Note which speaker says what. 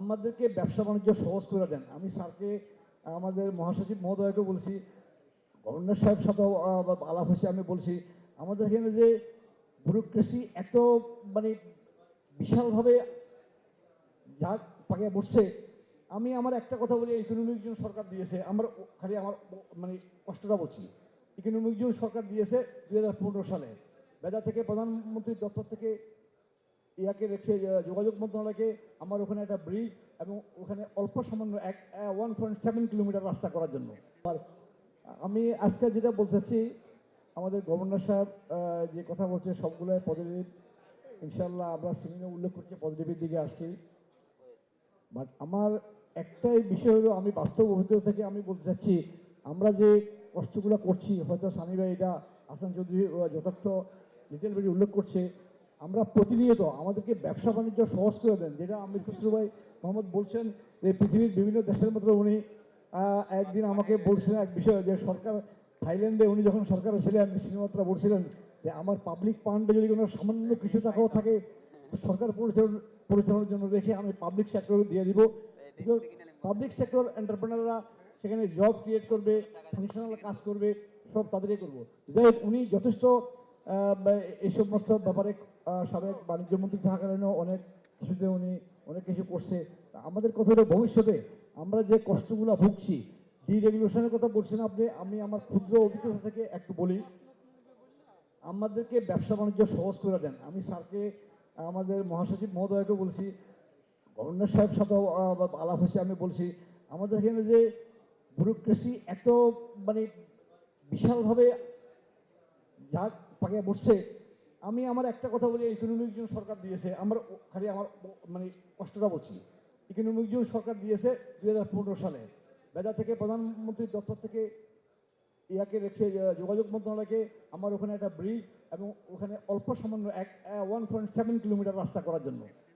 Speaker 1: আমাদেরকে ব্যবসা বাণিজ্য সহজ করে দেন। আমি স্যারকে, আমাদের মহাসচিব মহোদয়কে বলছি, গভর্নর সাহেব সাথেও আলাপ হয়েছে, আমি বলছি আমাদের এখানে যে ব্যুরোক্রেসি এত মানে বিশালভাবে যা পাকে বসছে। আমি আমার একটা কথা বলি, ইকোনমিক জোন সরকার দিয়েছে, আমার খালি আমার মানে কষ্টটা বলছি। ইকোনমিক জোন সরকার দিয়েছে 2015 সালে, বেদা থেকে প্রধানমন্ত্রীর দপ্তর থেকে ইয়াকে রেখে যোগাযোগ মন্ত্রণালয়কে আমার ওখানে একটা ব্রিজ এবং ওখানে অল্প সামান্য 1.7 কিলোমিটার রাস্তা করার জন্য। আর আমি আজকে যেটা বলতেছি, আমাদের গভর্নর সাহেব যে কথা বলছে সবগুলো পজিটিভ। ইনশাল্লাহ আমরা সেমিনার উল্লেখ করছি, পজিটিভের দিকে আসছি। বাট আমার একটাই বিষয় হলো, আমি বাস্তব অভিজ্ঞতা থেকে আমি বলতে চাচ্ছি, আমরা যে কষ্টগুলো করছি, হয়তো স্বামী ভাই এটা আসান চৌধুরী যথার্থ ডিটেল ভাই উল্লেখ করছে, আমরা প্রতিনিয়ত আমাদেরকে ব্যবসা বাণিজ্য সহজ করে দেন। যেটা আমির খুসরু ভাই মোহাম্মদ বলছেন যে পৃথিবীর বিভিন্ন দেশের মধ্যে উনি একদিন আমাকে বলছিলেন এক বিষয়, যে সরকার থাইল্যান্ডে উনি যখন সরকারে ছিলেন, সিনেমাত্রা বলছিলেন যে আমার পাবলিক ফান্ডে যদি কোনো সামান্য কিছু টাকাও থাকে সরকার পরিচালনার জন্য রেখে আমি পাবলিক সেক্টরে দিয়ে দিব। পাবলিক সেক্টর এন্টারপ্রেনাররা সেখানে জব ক্রিয়েট করবে, ফাংশনাল কাজ করবে, সব তাদেরই করবো। যাই হোক, উনি যথেষ্ট এই সমস্ত ব্যাপারে সাবেক বাণিজ্য মন্ত্রী থাকাকালীনও অনেক কিছুতে উনি অনেক কিছু করছে। আমাদের কথা হলো ভবিষ্যতে আমরা যে কষ্টগুলো ভুগছি, ডিরেগুলেশনের কথা বলছেন আপনি, আমি আমার ক্ষুদ্র অভিজ্ঞতা থেকে একটু বলি। আমাদেরকে ব্যবসা বাণিজ্য সহজ করে দেন। আমি স্যারকে, আমাদের মহাসচিব মহোদয়কে বলছি, গভর্নর সাহেব সাথেও আলাপ হয়েছে, আমি বলছি আমাদের এখানে যে ব্যুরোক্রেসি এত মানে বিশালভাবে যা পাকে বসছে। আমি আমার একটা কথা বলি, ইকোনমিক জোন সরকার দিয়েছে, আমার খালি আমার মানে কষ্টটা বলছি। ইকোনমিক জোন সরকার দিয়েছে 2015 সালে, বেদা থেকে প্রধানমন্ত্রীর দপ্তর থেকে ইয়াকে রেখে যোগাযোগ মন্ত্রণালয়কে আমার ওখানে একটা ব্রিজ এবং ওখানে অল্প সামান্য 1.7 কিলোমিটার রাস্তা করার জন্য।